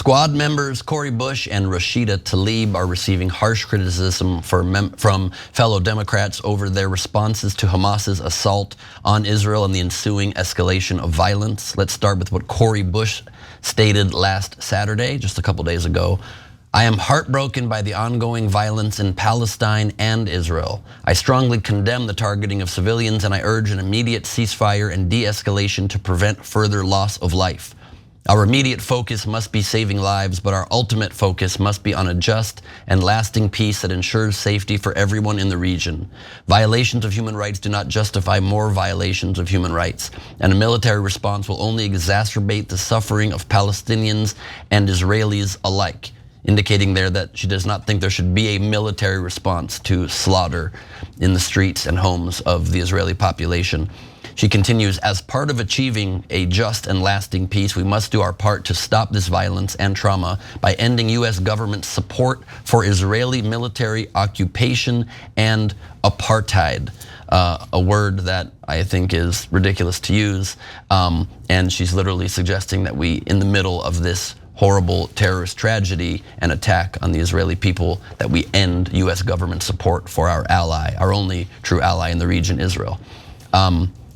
Squad members Cori and Rashida Talib are receiving harsh criticism from fellow Democrats over their responses to Hamas's assault on Israel and the ensuing escalation of violence. Let's start with what Cori stated last Saturday, just a couple days ago. I am heartbroken by the ongoing violence in Palestine and Israel. I strongly condemn the targeting of civilians, and I urge an immediate ceasefire and de-escalation to prevent further loss of life. Our immediate focus must be saving lives, but our ultimate focus must be on a just and lasting peace that ensures safety for everyone in the region. Violations of human rights do not justify more violations of human rights, and a military response will only exacerbate the suffering of Palestinians and Israelis alike, indicating there that she does not think there should be a military response to slaughter in the streets and homes of the Israeli population. She continues, as part of achieving a just and lasting peace, we must do our part to stop this violence and trauma by ending US government support for Israeli military occupation and apartheid. A word that I think is ridiculous to use. And she's literally suggesting that we, in the middle of this horrible terrorist tragedy and attack on the Israeli people, that we end US government support for our ally, our only true ally in the region, Israel.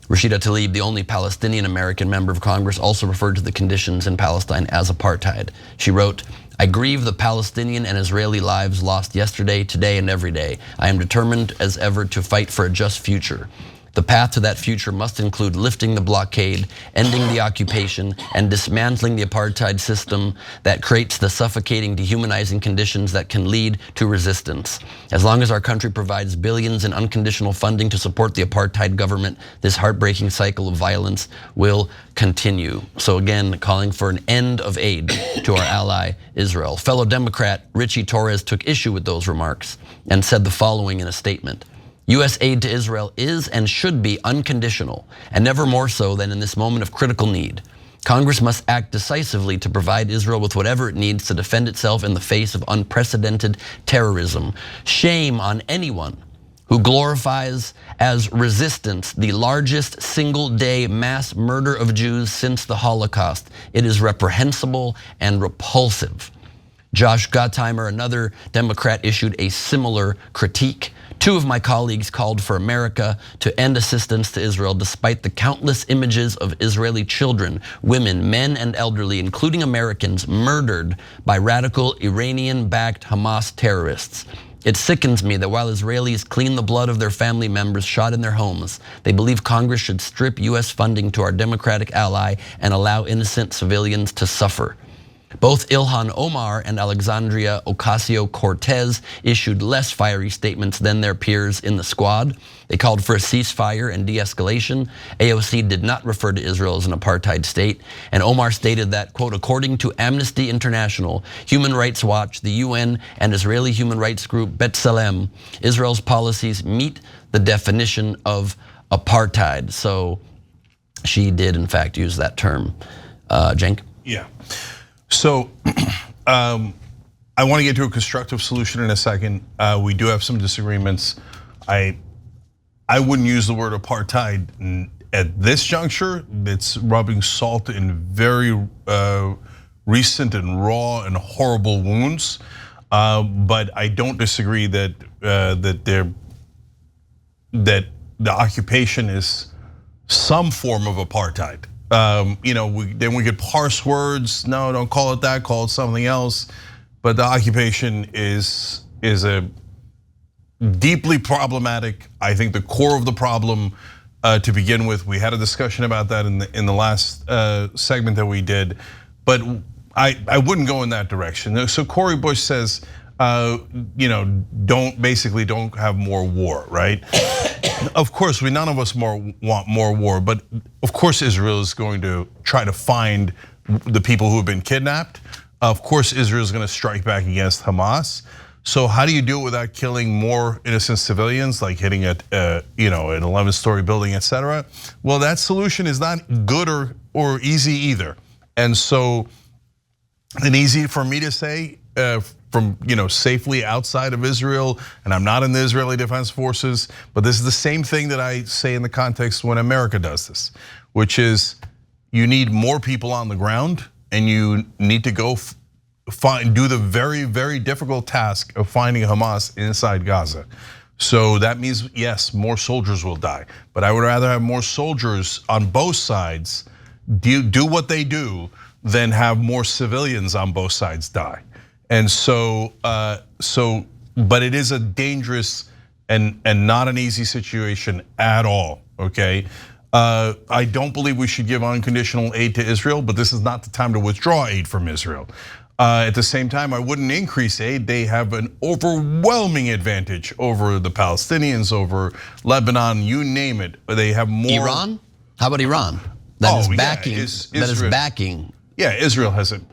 Rashida Talib, the only Palestinian American member of Congress, also referred to the conditions in Palestine as apartheid. She wrote, I grieve the Palestinian and Israeli lives lost yesterday, today, and every day. I am determined as ever to fight for a just future. The path to that future must include lifting the blockade, ending the occupation, and dismantling the apartheid system that creates the suffocating, dehumanizing conditions that can lead to resistance. As long as our country provides billions in unconditional funding to support the apartheid government, this heartbreaking cycle of violence will continue. So again, calling for an end of aid to our ally, Israel. Fellow Democrat Ritchie Torres took issue with those remarks and said the following in a statement. US aid to Israel is and should be unconditional, and never more so than in this moment of critical need. Congress must act decisively to provide Israel with whatever it needs to defend itself in the face of unprecedented terrorism. Shame on anyone who glorifies as resistance the largest single-day mass murder of Jews since the Holocaust. It is reprehensible and repulsive. Josh Gottheimer, another Democrat, issued a similar critique. Two of my colleagues called for America to end assistance to Israel despite the countless images of Israeli children, women, men, and elderly, including Americans, murdered by radical Iranian-backed Hamas terrorists. It sickens me that while Israelis clean the blood of their family members shot in their homes, they believe Congress should strip US funding to our Democratic ally and allow innocent civilians to suffer. Both Ilhan Omar and Alexandria Ocasio-Cortez issued less fiery statements than their peers in the squad. They called for a ceasefire and de-escalation. AOC did not refer to Israel as an apartheid state. And Omar stated that, quote, according to Amnesty International, Human Rights Watch, the UN, and Israeli human rights group B'Tselem, Israel's policies meet the definition of apartheid. So she did, in fact, use that term. Cenk? Yeah. So I want to get to a constructive solution in a second. We do have some disagreements. I wouldn't use the word apartheid at this juncture. It's rubbing salt in very recent and raw and horrible wounds. But I don't disagree that that the occupation is some form of apartheid. Then we could parse words. No, don't call it that. Call it something else. But the occupation is a deeply problematic. I think the core of the problem to begin with. We had a discussion about that in the last segment that we did, but I wouldn't go in that direction. So Cori Bush says, don't have more war, right? Of course, none of us want more war, but of course Israel is going to try to find the people who have been kidnapped. Of course, Israel is going to strike back against Hamas. So how do you do it without killing more innocent civilians, like hitting an 11-story building, etc.? Well, that solution is not good or easy either. And so, and easy for me to say from safely outside of Israel, and I'm not in the Israeli Defense Forces, but this is the same thing that I say in the context when America does this, which is you need more people on the ground, and you need to go do the very, very difficult task of finding Hamas inside Gaza. So that means, yes, more soldiers will die. But I would rather have more soldiers on both sides do what they do than have more civilians on both sides die. And so, but it is a dangerous and not an easy situation at all, okay? I don't believe we should give unconditional aid to Israel, but this is not the time to withdraw aid from Israel. At the same time, I wouldn't increase aid. They have an overwhelming advantage over the Palestinians, over Lebanon, you name it. They have more. Iran? How about Iran? That is backing. That is backing. Yeah, Israel has an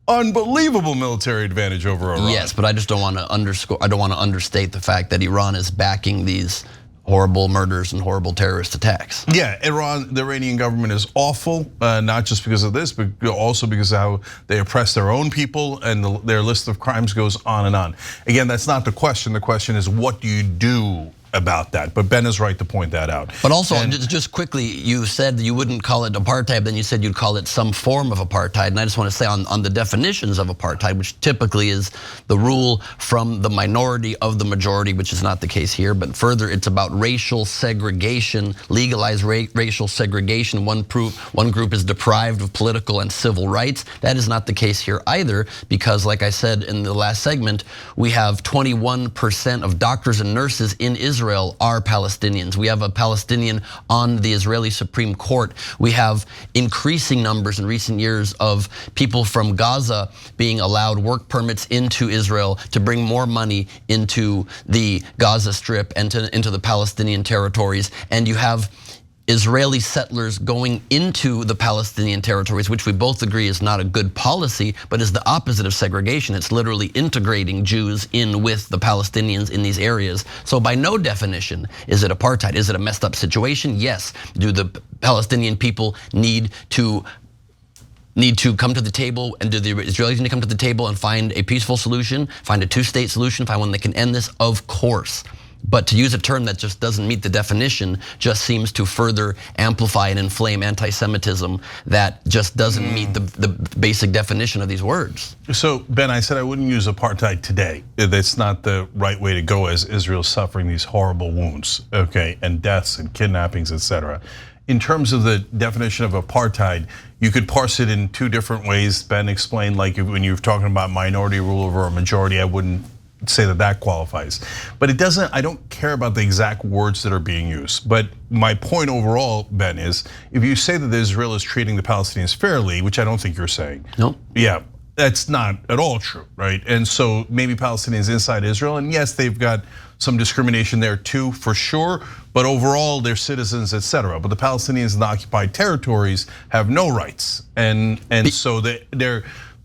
unbelievable military advantage over Iran. Yes, but I just don't want to underscore. I don't want to understate the fact that Iran is backing these horrible murders and horrible terrorist attacks. Yeah, the Iranian government is awful, not just because of this, but also because of how they oppress their own people, and their list of crimes goes on and on. Again, that's not the question. The question is, what do you do about that? But Ben is right to point that out. But also, just quickly, you said you wouldn't call it apartheid, then you said you'd call it some form of apartheid. And I just want to say on the definitions of apartheid, which typically is the rule from the minority of the majority, which is not the case here, but further, it's about racial segregation, legalized racial segregation. One group is deprived of political and civil rights. That is not the case here either, because like I said in the last segment, we have 21% of doctors and nurses in Israel are Palestinians. We have a Palestinian on the Israeli Supreme Court. We have increasing numbers in recent years of people from Gaza being allowed work permits into Israel to bring more money into the Gaza Strip and into the Palestinian territories. And you have Israeli settlers going into the Palestinian territories, which we both agree is not a good policy, but is the opposite of segregation. It's literally integrating Jews in with the Palestinians in these areas. So by no definition is it apartheid. Is it a messed up situation? Yes. Do the Palestinian people need to come to the table, and do the Israelis need to come to the table and find a peaceful solution, find a two-state solution, find one that can end this? Of course. But to use a term that just doesn't meet the definition just seems to further amplify and inflame anti-Semitism that just doesn't meet the basic definition of these words. So Ben, I said I wouldn't use apartheid today. That's not the right way to go as Israel's suffering these horrible wounds, okay, and deaths and kidnappings, etc. In terms of the definition of apartheid, you could parse it in two different ways. Ben explained, like when you're talking about minority rule over a majority, I wouldn't say that qualifies. But it doesn't, I don't care about the exact words that are being used. But my point overall, Ben, is if you say that Israel is treating the Palestinians fairly, which I don't think you're saying. No. Yeah, that's not at all true, right? And so maybe Palestinians inside Israel, and yes, they've got some discrimination there too, for sure, but overall they're citizens, etc. But the Palestinians in the occupied territories have no rights. And so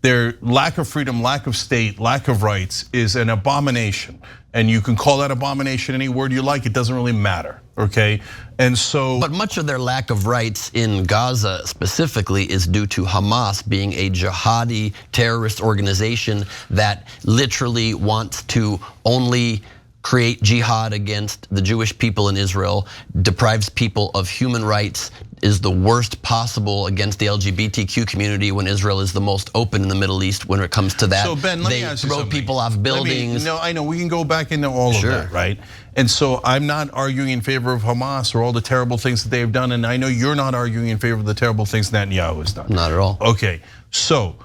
their lack of freedom, lack of state, lack of rights is an abomination. And you can call that abomination any word you like, it doesn't really matter, okay? And so. But much of their lack of rights in Gaza specifically is due to Hamas being a jihadi terrorist organization that literally wants to only create jihad against the Jewish people in Israel, deprives people of human rights, is the worst possible against the LGBTQ community when Israel is the most open in the Middle East when it comes to that. So Ben, let me ask you something. They throw people off buildings. No, I know, we can go back into all of that, right? And so I'm not arguing in favor of Hamas or all the terrible things that they've done, and I know you're not arguing in favor of the terrible things Netanyahu has done. Not at all. Okay, so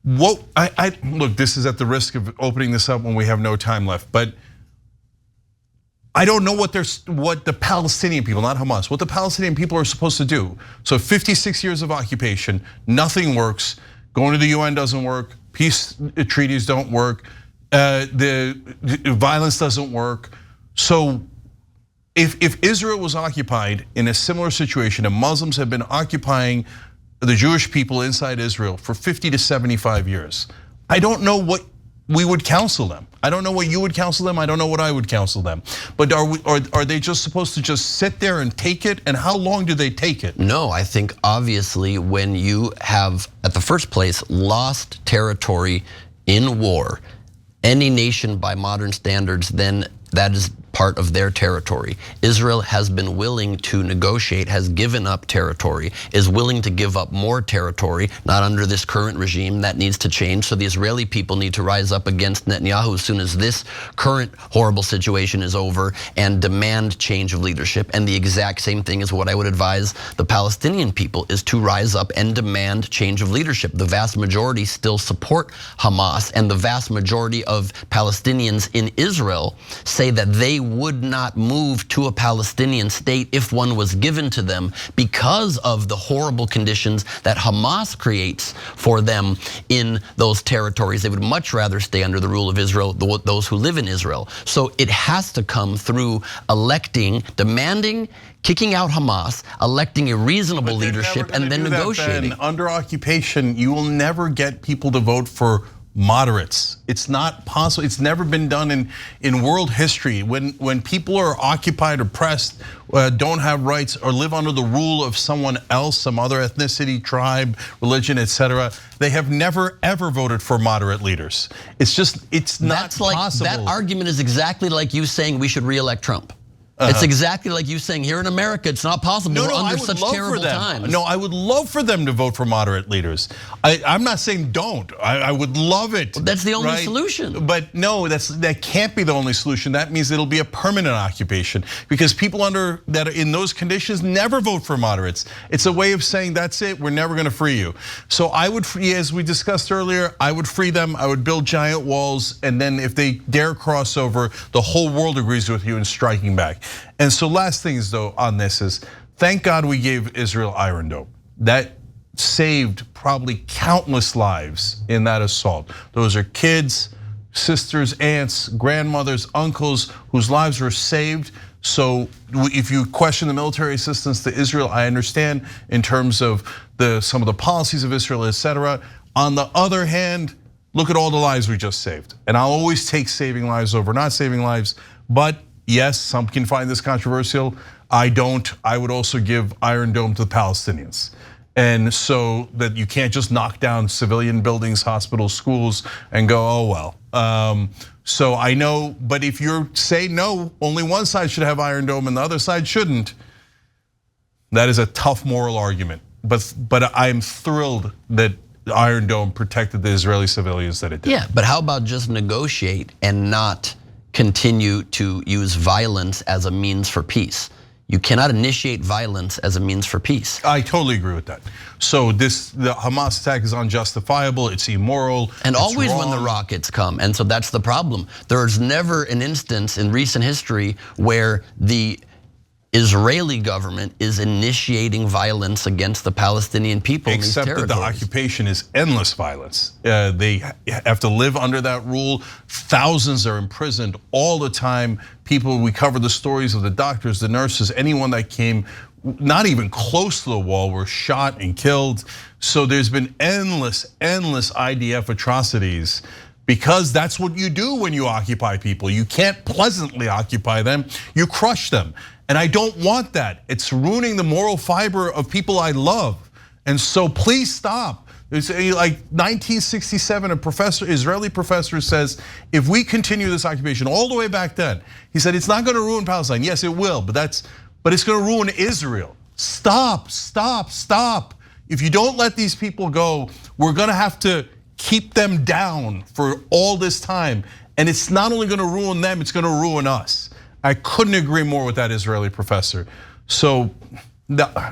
what look, this is at the risk of opening this up when we have no time left, but I don't know what the Palestinian people, not Hamas, what the Palestinian people are supposed to do. So 56 years of occupation, nothing works. Going to the UN doesn't work. Peace treaties don't work. The violence doesn't work. So if Israel was occupied in a similar situation, and Muslims have been occupying the Jewish people inside Israel for 50 to 75 years, I don't know what we would counsel them. I don't know what you would counsel them. I don't know what I would counsel them. But are they just supposed to just sit there and take it? And how long do they take it? No, I think obviously when you have, at the first place, lost territory in war, any nation by modern standards, then that is part of their territory. Israel has been willing to negotiate, has given up territory, is willing to give up more territory, not under this current regime. That needs to change. So the Israeli people need to rise up against Netanyahu as soon as this current horrible situation is over and demand change of leadership. And the exact same thing is what I would advise the Palestinian people, is to rise up and demand change of leadership. The vast majority still support Hamas, and the vast majority of Palestinians in Israel say that they would not move to a Palestinian state if one was given to them because of the horrible conditions that Hamas creates for them in those territories. They would much rather stay under the rule of Israel, those who live in Israel. So it has to come through electing, demanding, kicking out Hamas, electing a reasonable leadership, and then negotiating. Under occupation, you will never get people to vote for moderates. It's not possible. It's never been done in world history. When people are occupied, oppressed, don't have rights, or live under the rule of someone else, some other ethnicity, tribe, religion, etc., they have never ever voted for moderate leaders. It's not possible. That argument is exactly like you saying we should re-elect Trump. It's exactly like you saying here in America, it's not possible. We're under such terrible times. No, I would love for them to vote for moderate leaders. I'm not saying don't. I would love it. Well, that's the only solution. But no, that can't be the only solution. That means it'll be a permanent occupation, because people that are in those conditions never vote for moderates. It's a way of saying that's it. We're never going to free you. So I would, as we discussed earlier, I would free them. I would build giant walls, and then if they dare cross over, the whole world agrees with you in striking back. And so last things though on this is, thank God we gave Israel Iron Dome. That saved probably countless lives in that assault. Those are kids, sisters, aunts, grandmothers, uncles whose lives were saved. So if you question the military assistance to Israel, I understand in terms of some of the policies of Israel, etc. On the other hand, look at all the lives we just saved. And I'll always take saving lives over not saving lives, but yes, some can find this controversial. I don't. I would also give Iron Dome to the Palestinians. And so that you can't just knock down civilian buildings, hospitals, schools, and go, oh well. So I know, but if you say no, only one side should have Iron Dome and the other side shouldn't, that is a tough moral argument. But I'm thrilled that Iron Dome protected the Israeli civilians that it did. Yeah, but how about just negotiate and not continue to use violence as a means for peace? You cannot initiate violence as a means for peace. I totally agree with that. So the Hamas attack is unjustifiable, it's immoral, and it's always wrong. when the rockets come, and so that's the problem. There's never an instance in recent history where the Israeli government is initiating violence against the Palestinian people in these territories. Except that the occupation is endless violence. They have to live under that rule. Thousands are imprisoned all the time. People, we cover the stories of the doctors, the nurses, anyone that came not even close to the wall were shot and killed. So there's been endless IDF atrocities, because that's what you do when you occupy people. You can't pleasantly occupy them, you crush them. And I don't want that. It's ruining the moral fiber of people I love. And so please stop. It's like 1967, a Israeli professor says, if we continue this occupation all the way back then, he said, it's not gonna ruin Palestine. Yes, it will, but it's gonna ruin Israel. Stop. If you don't let these people go, we're gonna have to keep them down for all this time. And it's not only gonna ruin them, it's gonna ruin us. I couldn't agree more with that Israeli professor. So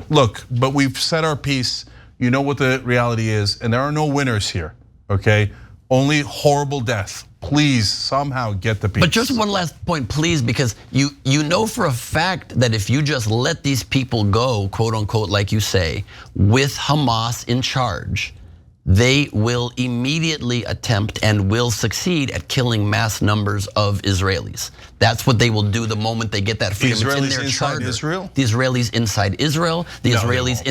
look, but we've said our piece. You know what the reality is, and there are no winners here, okay? Only horrible death. Please somehow get the peace. But just one last point, please, because you know for a fact that if you just let these people go, quote unquote, like you say, with Hamas in charge, they will immediately attempt and will succeed at killing mass numbers of Israelis. That's what they will do the moment they get that freedom. The Israelis it's in their inside charter. Israel? The Israelis inside Israel, the Israelis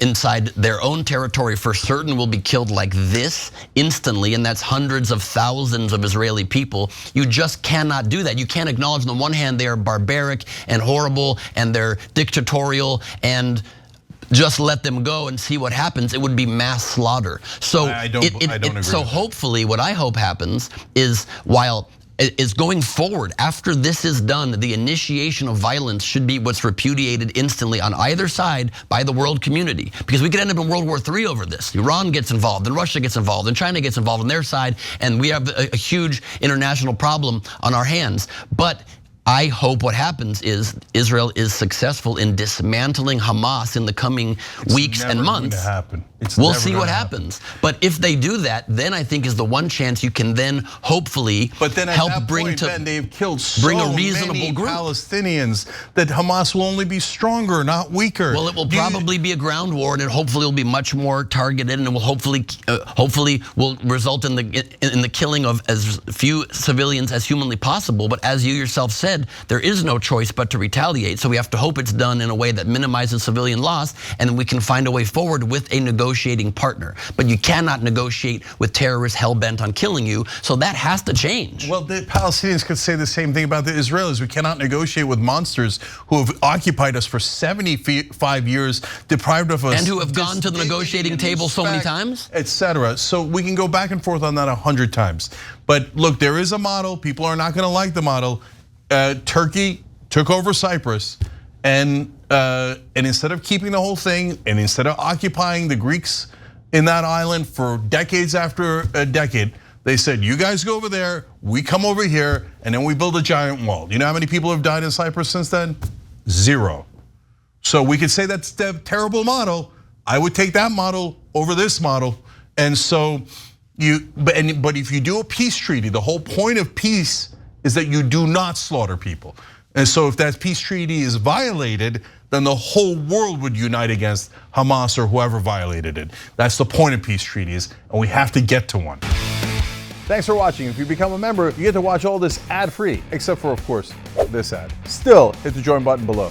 inside their own territory for certain will be killed like this instantly, and that's hundreds of thousands of Israeli people. You just cannot do that. You can't acknowledge on the one hand they are barbaric and horrible and they're dictatorial and just let them go and see what happens. It would be mass slaughter. So I don't agree. So hopefully what I hope happens is, while is going forward. After this is done, the initiation of violence should be what's repudiated instantly on either side by the world community. Because we could end up in World War III over this. Iran gets involved, and Russia gets involved, and China gets involved on their side, and we have a huge international problem on our hands. But I hope what happens is Israel is successful in dismantling Hamas in the coming weeks and months. It's never going to happen. We'll see what happens. But if they do that, then I think is the one chance you can then hopefully help bring to they've killed so a reasonable many group. Palestinians that Hamas will only be stronger, not weaker. Well, it will probably be a ground war, and it hopefully will be much more targeted, and it will hopefully will result in the killing of as few civilians as humanly possible. But as you yourself said, there is no choice but to retaliate. So we have to hope it's done in a way that minimizes civilian loss, and then we can find a way forward with a negotiating partner. But you cannot negotiate with terrorists hell-bent on killing you, so that has to change. Well, the Palestinians could say the same thing about the Israelis. We cannot negotiate with monsters who have occupied us for 75 years, deprived of us. And who have gone to the negotiating table so many times? Etc. So we can go back and forth on that 100 times. But look, there is a model. People are not going to like the model. Turkey took over Cyprus, and instead of keeping the whole thing, and instead of occupying the Greeks in that island for decades after a decade, they said, you guys go over there, we come over here, and then we build a giant wall. You know how many people have died in Cyprus since then? 0. So we could say that's a terrible model. I would take that model over this model. And so but if you do a peace treaty, the whole point of peace is that you do not slaughter people. And so if that peace treaty is violated, then the whole world would unite against Hamas or whoever violated it. That's the point of peace treaties, and we have to get to one. Thanks for watching. If you become a member, you get to watch all this ad-free, except for, of course, this ad. Still, hit the join button below.